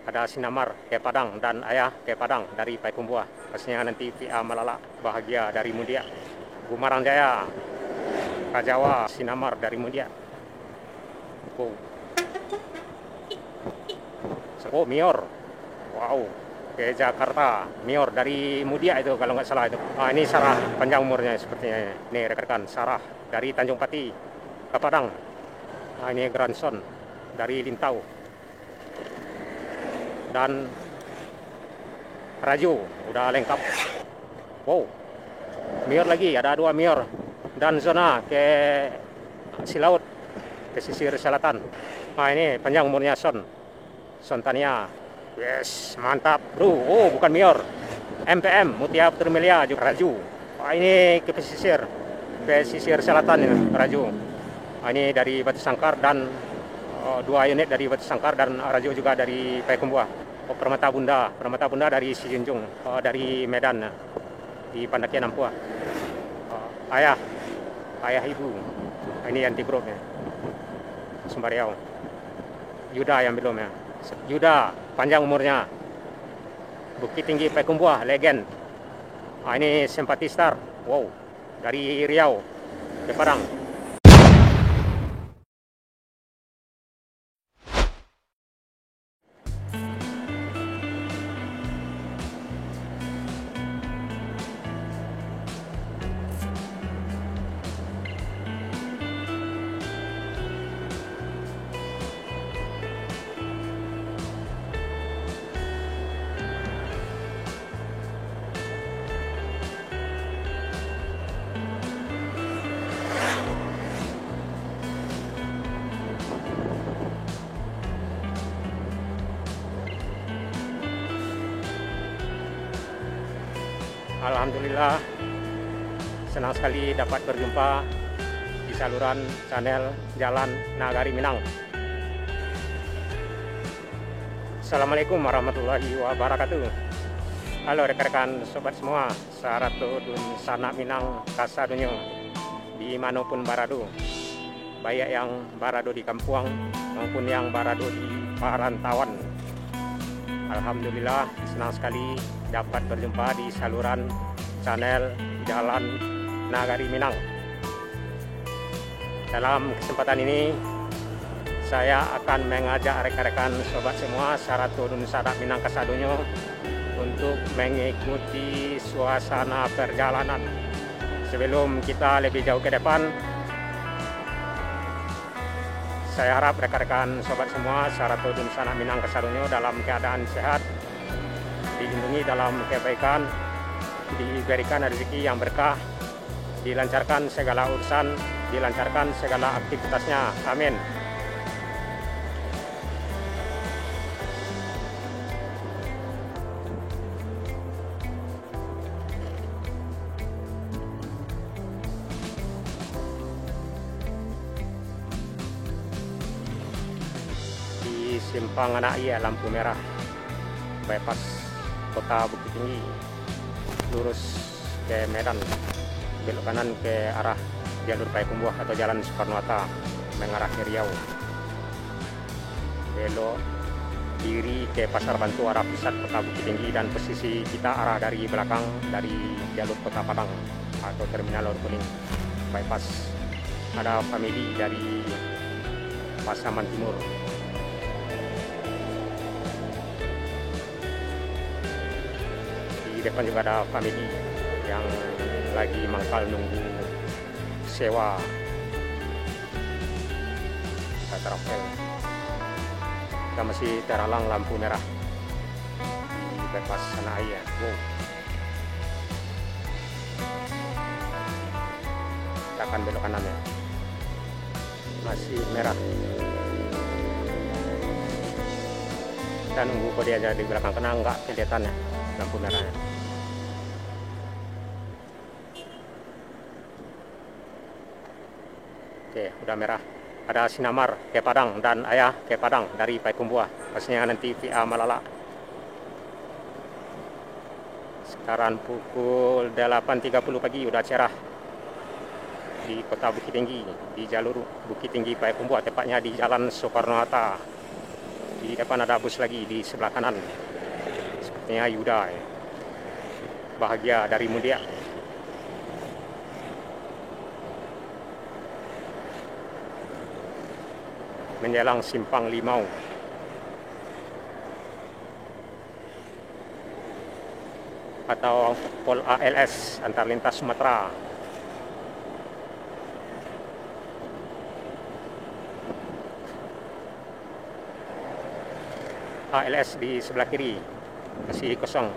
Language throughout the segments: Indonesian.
Ada Sinamar ke Padang dan ayah ke Padang dari Payakumbuh. Pastinya nanti Via Malala bahagia dari Mudia. Gumarang Jaya, Kajawa, Sinamar dari Mudia. Oh, Mior. Wow. Ke Jakarta, Mior dari Mudia itu kalau nggak salah itu. Ini Sarah, panjang umurnya sepertinya. Ini rekan-rekan Sarah dari Tanjung Pati ke Padang. Ini grandson dari Lintau. Dan Raju udah lengkap. Wow, Mior lagi, ada 2 Mior. Dan zona ke Silaut, pesisir selatan. Ini panjang umurnya Son Tania. Yes, mantap bro. Oh, bukan Mior, MPM Mutia Putermelia juga Raju. Ini ke pesisir selatan ini Raju. Ini dari Batu Sangkar dan 2 unit dari Batu Sangkar dan Raju juga dari Payakumbuh. Permata Bunda dari Sijunjung, dari Medan, di Pandakian Ampua. Ayah ibu, ini anti grup ya, Sumbariau. Yuda yang belum ya, Yuda panjang umurnya, Bukit Tinggi Payakumbuh, legend. Ini Simpati Star, wow, dari Riau ke Padang. Alhamdulillah, senang sekali dapat berjumpa di saluran channel Jalan Nagari Minang. Assalamualaikum warahmatullahi wabarakatuh. Halo rekan-rekan sobat semua, Saratu Dun Sanak Minang Kasadunyo dimanapun barado, baik yang barado di kampung maupun yang barado di perantauan. Alhamdulillah, senang sekali dapat berjumpa di saluran channel Jalan Nagari Minang. Dalam kesempatan ini, saya akan mengajak rekan-rekan sobat semua Saratu Dun Sanak Minang Kasadunyo untuk mengikuti suasana perjalanan. Sebelum kita lebih jauh ke depan, saya harap rekan-rekan sobat semua Saratu Dun Sanak Minang Kasadunyo dalam keadaan sehat, dilindungi dalam kebaikan, diberikan rezeki yang berkah, dilancarkan segala urusan, dilancarkan segala aktivitasnya. Amin. Di Simpang Anak Iya, lampu merah, bypass Kota Bukit Tinggi, lurus ke Medan, belok kanan ke arah jalur Payakumbuh atau Jalan Soekarno-Hatta mengarah ke Riau, belok kiri ke Pasar Bantu arah pusat Kota Bukit Tinggi, dan posisi kita arah dari belakang dari jalur Kota Padang atau Terminal Laut Kuning bypass. Ada family dari Pasaman Timur. Di depan juga ada family yang lagi mangkal nunggu sewa travel. Kita masih terhalang lampu merah di bypass Anak Iya. Wow. Kita akan belok kanan ya, masih merah. Kita nunggu kode aja di belakang, kena nggak kelihatan ya lampu merahnya. Oke, udah merah. Ada Sinamar ke Padang dan ayah ke Padang dari Payakumbuh. Pastinya nanti Via Malala. Sekarang pukul 8.30 pagi, udah cerah di Kota Bukit Tinggi, di jalur Bukit Tinggi Payakumbuh, tepatnya di Jalan Soekarno-Hatta. Di depan ada bus lagi di sebelah kanan. Sepertinya Yuda ya. Bahagia dari Mudia. Menjelang Simpang Limau. Atau Pol ALS antar lintas Sumatera. ALS di sebelah kiri masih kosong.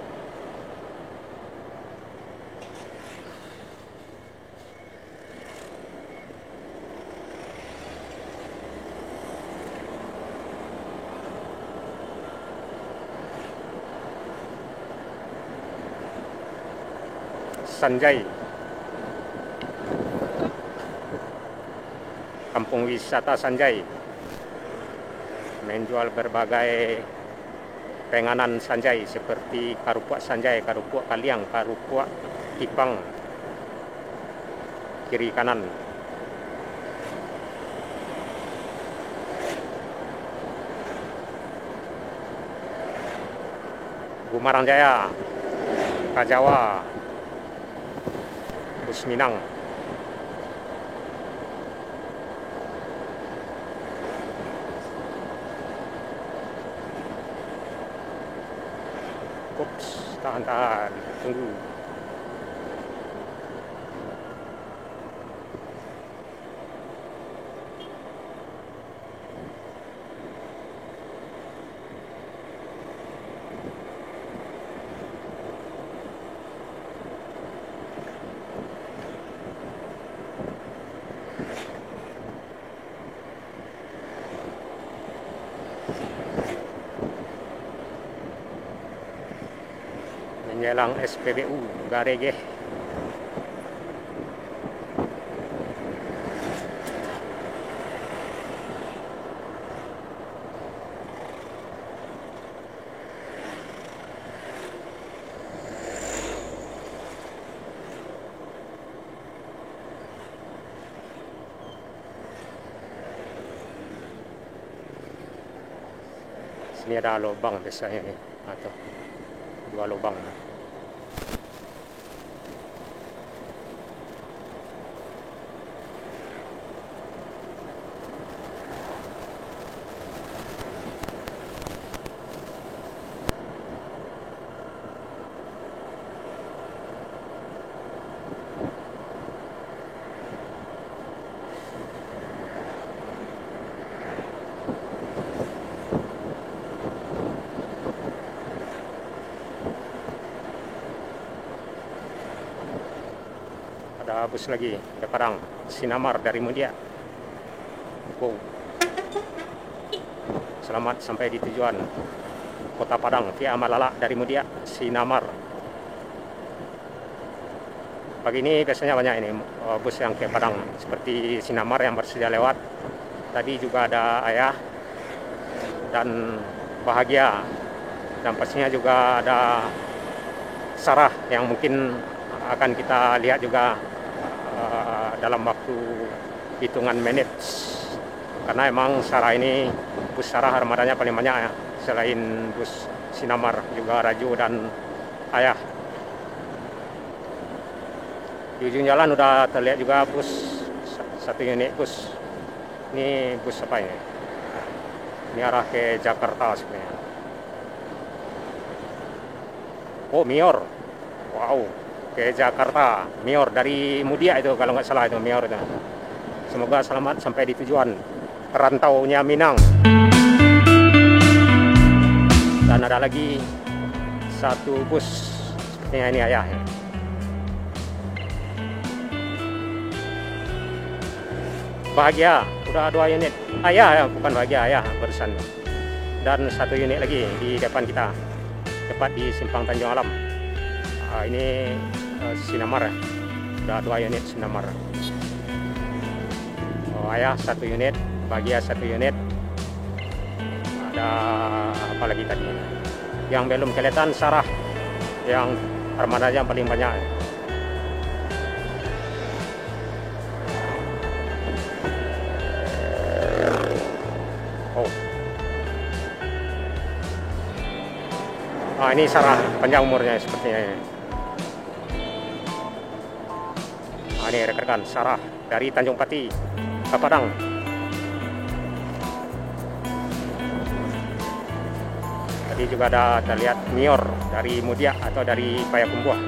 Sanjay, kampung wisata Sanjay, menjual berbagai penganan Sanjay seperti karupuak Sanjay, karupuak kaliang, karupuak kipang, kiri kanan. Gumarang Jaya, Kajawa, Bus Minang. Ups, tahan, tunggu. Menjelang SPBU Garege. Sini ada lubang biasanya nih, atau 2 lubang. Ada bus lagi ke Padang, Sinamar dari Mudia. Wow. Selamat sampai di tujuan, Kota Padang via Malala dari Mudia, Sinamar. Pagi ini biasanya banyak ini bus yang ke Padang, seperti Sinamar yang bersedia lewat. Tadi juga ada Ayah dan Bahagia, dan pastinya juga ada Sarah yang mungkin akan kita lihat juga dalam waktu hitungan menit, karena emang Sarah ini, bus Sarah armadanya paling banyak ya, selain bus Sinamar juga Raju dan Ayah. Di ujung jalan udah terlihat juga bus, satu unit bus. Ini bus apa ini? Ini arah ke Jakarta sebenarnya. Oh, Mior. Wow, ke Jakarta. Mior dari Mudia itu kalau nggak salah, itu Mior itu. Semoga selamat sampai di tujuan, perantaunya Minang. Dan ada lagi satu bus sepertinya ini Ayah ya. Bahagia udah 2 unit. Ayah ya, bukan Bahagia, Ayah barusan. Dan 1 unit lagi di depan kita, tepat di Simpang Tanjung Alam. Ini Sinamar ya. Udah 2 unit Sinamar. Oh, Ayah 1 unit, Bahagia 1 unit. Ada apa lagi tadi? Yang belum kelihatan Sarah, yang armadanya paling banyak. Oh, Nah, ini Sarah, panjang umurnya sepertinya ini. Nah, ini rekan-rekan Sarah dari Tanjung Pati ke Padang. Tadi juga ada terlihat Mior dari Mudia atau dari Payakumbuh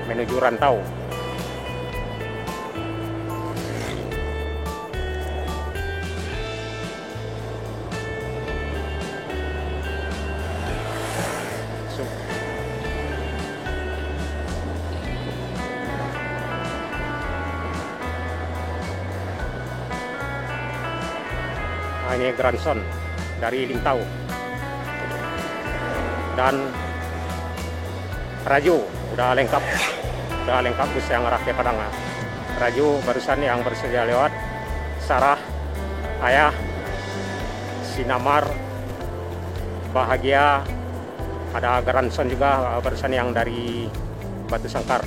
menuju Rantau. Nah, ini grandson dari Lintau dan Raju udah lengkap bus yang arah ke Padang. Raju barusan yang bersedia lewat, Sarah, Ayah, Sinamar, Bahagia, ada grandson juga barusan yang dari Batu Sangkar.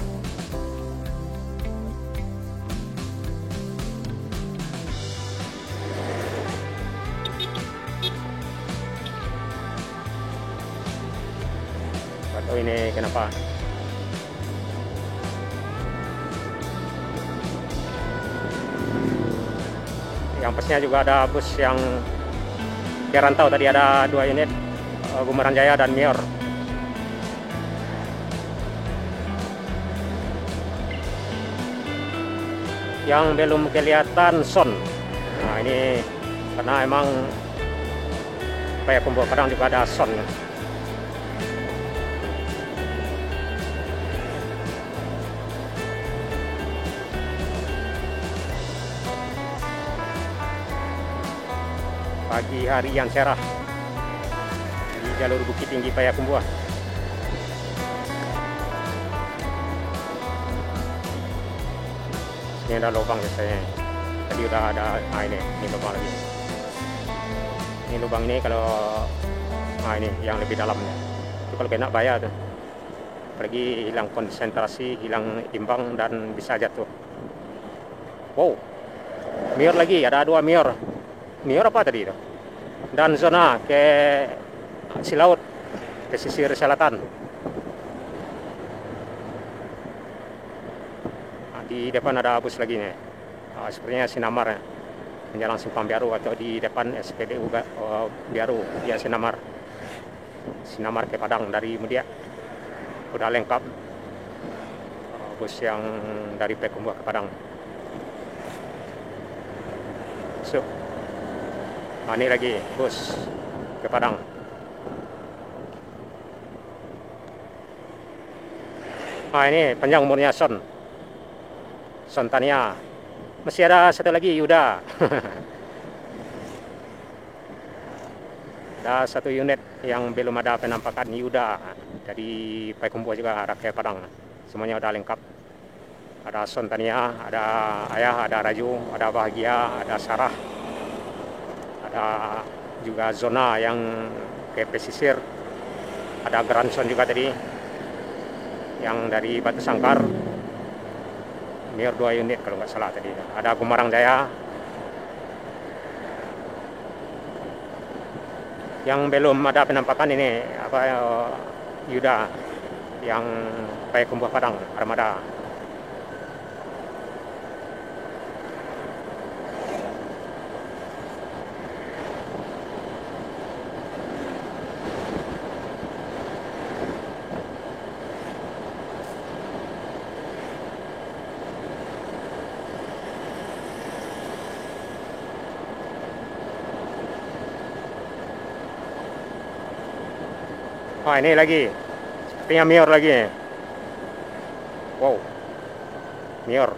Atau ini kenapa? Yang pastinya juga ada bus yang ke Rantau, tadi ada 2 unit, Gumeran Jaya dan Mior. Yang belum kelihatan Son. Nah, ini karena emang Payakumbuh Padang juga ada Son. Pagi hari yang cerah di jalur Bukit Tinggi Payakumbuh. Ini ada lubang biasanya. Tadi udah ada, ini lubang lagi. Ini lubang ini kalau ini yang lebih dalamnya. Itu kalau kena bahaya tuh. Apalagi hilang konsentrasi, hilang imbang dan bisa jatuh. Wow, Mior lagi, ada 2 Mior. Mior apa tadi itu? Dan zona ke Silaut, pesisir selatan. Nah, di depan ada bus lagi nih. Sepertinya Sinamar ya. Menjalan Simpang Biaru atau di depan SPBU Biaru, ya Sinamar. Sinamar ke Padang dari Mudia. Udah lengkap bus yang dari Payakumbuh ke Padang. So, nah, ini lagi bus ke Padang. Nah, ini panjang umurnya Son Tania. Masih ada satu lagi Yuda. Ada 1 unit yang belum ada penampakan, Yuda dari Payakumbuh juga arah ke Padang. Semuanya udah lengkap. Ada Son Tania, ada Ayah, ada Raju, ada Bahagia, ada Sarah. Ada juga zona yang ke pesisir. Ada grandson juga tadi yang dari Batu Sangkar. Mior 2 unit kalau nggak salah tadi. Ada Gumarang Jaya. Yang belum ada penampakan ini Yuda yang Payakumbuh Padang Armada. Ini lagi, sepertinya Mior lagi. Wow, Mior.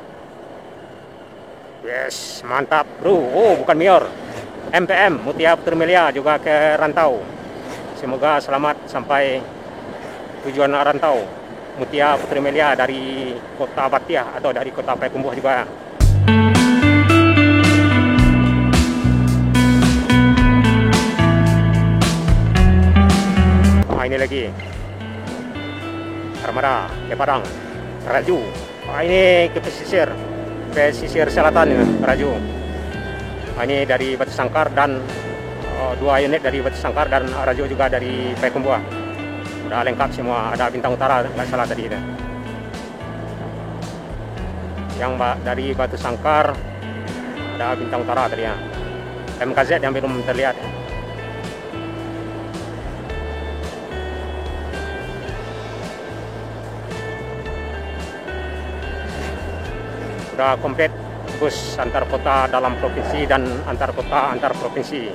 Yes, mantap bro. Oh, bukan Mior, MPM Mutia Putri Melia juga ke Rantau. Semoga selamat sampai tujuan Rantau. Mutia Putri Melia dari kota Batiah atau dari kota Payakumbuh juga. Ini lagi Armada ke Padang, Raju. Ini ke pesisir selatan ya, Raju. Ini dari Batu Sangkar dan 2 unit dari Batu Sangkar dan Raju juga dari Payakumbuh. Udah lengkap semua, ada bintang utara nggak salah tadi itu. Yang dari Batu Sangkar ada bintang utara tadi ya. MKZ yang belum terlihat. Sudah komplit bus antar kota dalam provinsi dan antar kota antar provinsi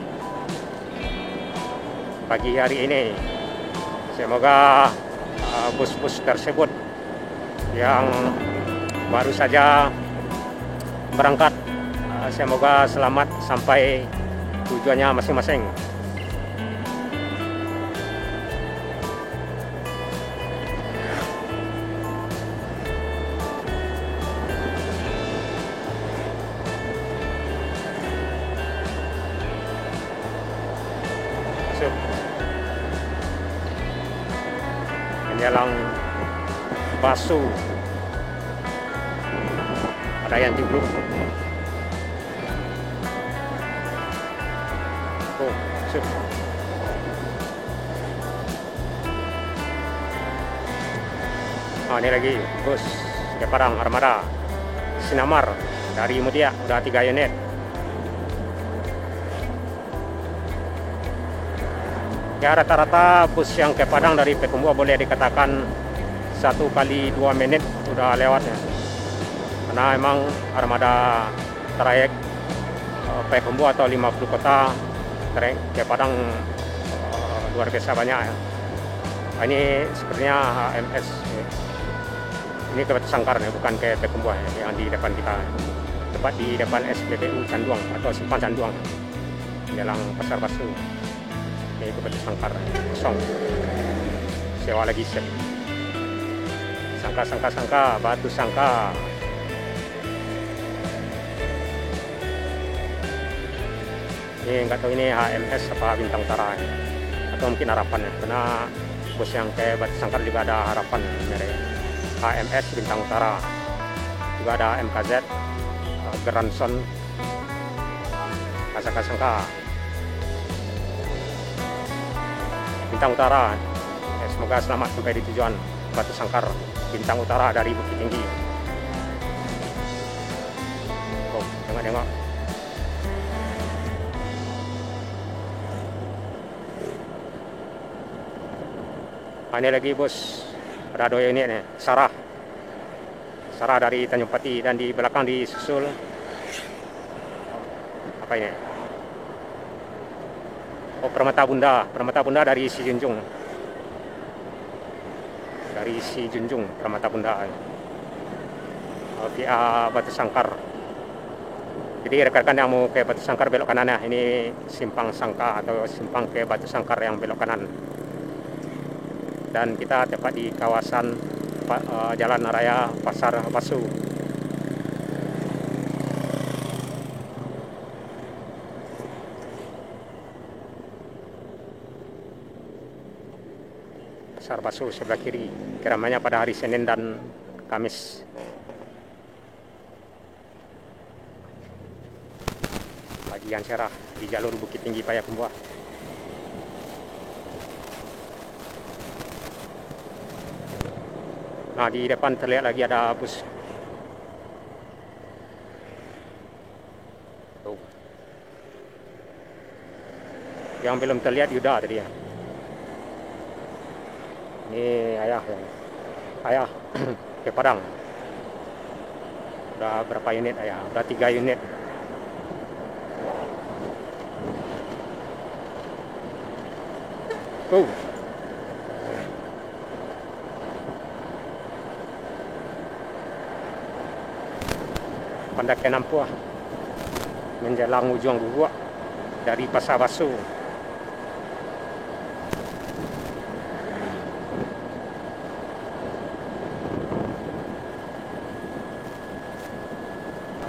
pagi hari ini. Semoga bus-bus tersebut yang baru saja berangkat semoga selamat sampai tujuannya masing-masing. Menjelang Basu ada yang jeblok. Oh, sip. Ini lagi bus ke Padang Armada Sinamar dari Mutia, udah 3 unit. Ya, rata-rata bus yang ke Padang dari Pekumbu boleh dikatakan 1 kali 2 menit udah lewatnya. Karena emang armada trayek Pekumbu atau 50 kota trayek ke Padang luar biasa banyak ya. Ini sepertinya HMS. Ini ke Batu Sangkar ya, bukan ke Pekumbu ya, yang di depan kita. Tepat di depan SPBU Canduang atau Simpang Canduang. Jalan Pasar Basu. Ini ke Batu Sangkar kosong, sewa lagi set. Sangka Batu Sangka. Ini nggak tahu ini HMS apa Bintang Utara ya. Atau mungkin Harapan ya, karena bus yang ke Batu Sangkar juga ada Harapan merek HMS Bintang Utara, juga ada MKZ Granson Sangka Bintang Utara. Ya, semoga selamat sampai di tujuan Batu Sangkar Bintang Utara dari Bukit Tinggi. Oh, tengok. Ini lagi bus, ada 2 unit nih, Sarah dari Tanjung Pati, dan di belakang disusul apa ini? Oh, Permata Bunda dari Si Junjung. Permata Bunda. Via Batu Sangkar. Jadi rekan-rekan yang mau ke Batu Sangkar belok kanan ya, ini simpang Sangka atau simpang ke Batu Sangkar yang belok kanan. Dan kita tepat di kawasan Jalan Raya Pasar Basu. Pasar Basu sebelah kiri, keramaiannya pada hari Senin dan Kamis. Pagi yang cerah di jalur Bukit Tinggi Payakumbuh. Nah, di depan terlihat lagi ada bus. Tuh. Yang belum terlihat Yuda tadi ya. Ini ayah ke Padang. Udah berapa unit ayah? Udah 3 unit. Pendakian Nampuah menjelang ujung Guguk dari Pasar Basu.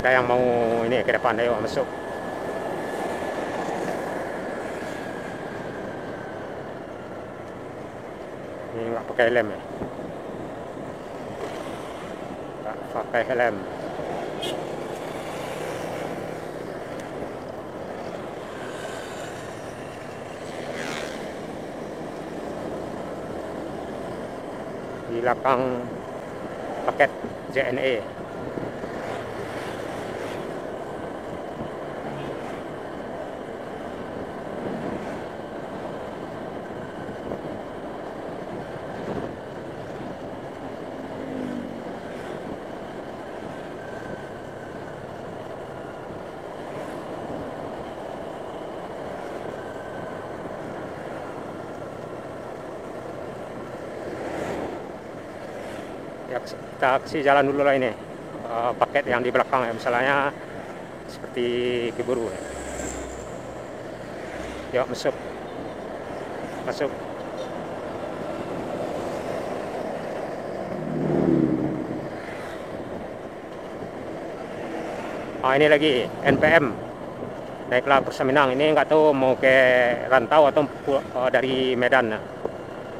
Ada yang mau ini ke depan, ayo masuk. Ini nggak pakai helm ya? Nggak pakai helm. di belakang paket JNE. Ya, kita aksi jalan dulu lah ini, paket yang di belakang ya, misalnya seperti keburu ya. Yuk masuk ini lagi NPM, naiklah Bursa Minang. Ini nggak tahu mau ke Rantau atau dari Medan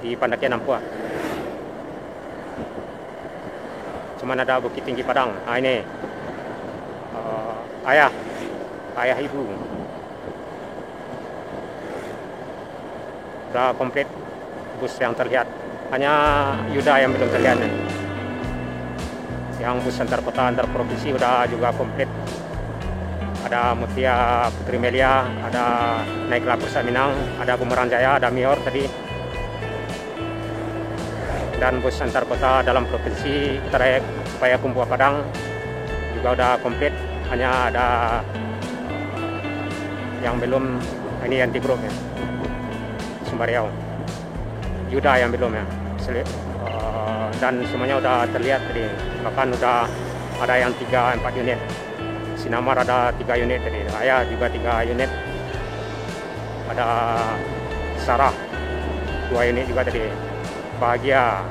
di Pandakian Ampua. Cuman ada Bukit Tinggi Padang. Ini ayah ibu udah komplit bus yang terlihat, hanya Yuda yang belum terlihat nih. Yang bus antar kota antar provinsi udah juga komplit. Ada Mutia Putri Melia, ada naiklah Bursa Minang, ada Bumerang Jaya, ada Mior tadi. Dan bus antar kota dalam provinsi trayek Payakumbuh Padang juga udah komplit, hanya ada yang belum, ini anti grup ya, Sumbariau, Yuda yang belum ya, dan semuanya udah terlihat tadi, bahkan udah ada yang 3-4 unit, Sinamar ada 3 unit tadi, Ayah juga 3 unit, ada Sarah 2 unit juga tadi. Bahagia,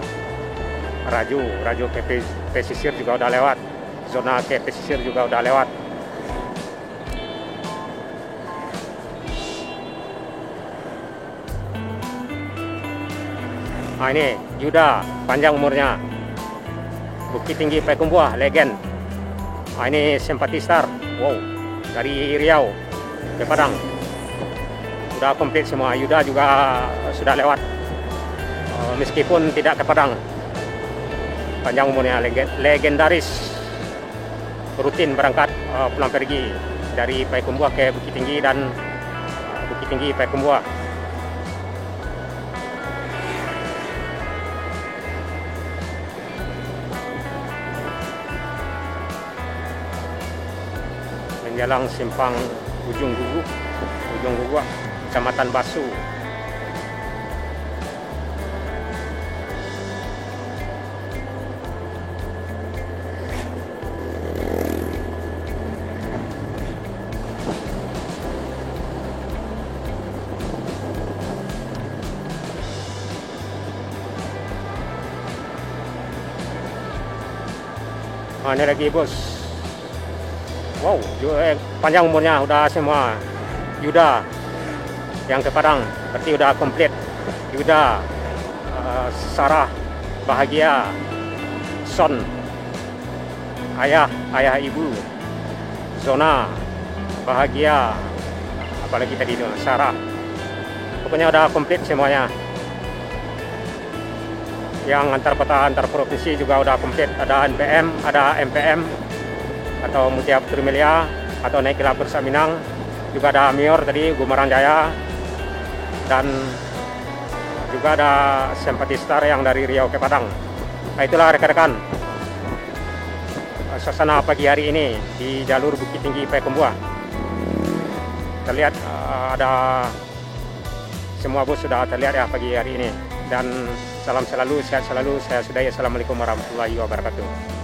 Raju ke pesisir juga udah lewat, zona ke pesisir juga udah lewat. Ini Yuda, panjang umurnya, Bukit Tinggi Payakumbuh, legend. Ini Simpati Star, wow, dari Riau ke Padang, udah komplit semua. Yuda juga sudah lewat, meskipun tidak ke Padang. Panjang umurnya, legendaris, rutin berangkat pulang pergi dari Payakumbuh ke Bukit Tinggi dan Bukit Tinggi Payakumbuh. Menjelang simpang Ujung Guguk, Kecamatan Basu. Ini lagi bos, wow, panjang umurnya udah semua. Yuda yang ke Padang berarti udah komplit. Yuda, Sarah, Bahagia, Son, ayah ibu, Zona, Bahagia, apalagi tadi itu Sarah. Pokoknya udah komplit semuanya. Yang antar kota antar provinsi juga udah komplit, ada NPM, ada MPM atau Mutia Putri Melia, atau naiklah Bursa Minang, juga ada Mior tadi, Bumerang Jaya, dan juga ada Simpati Star yang dari Riau ke Padang. Nah, itulah rekan-rekan suasana pagi hari ini di jalur Bukit Tinggi Payakumbuh. Terlihat ada semua bus sudah terlihat ya pagi hari ini. Dan salam selalu, sehat selalu. Saya sudahi. Assalamualaikum warahmatullahi wabarakatuh.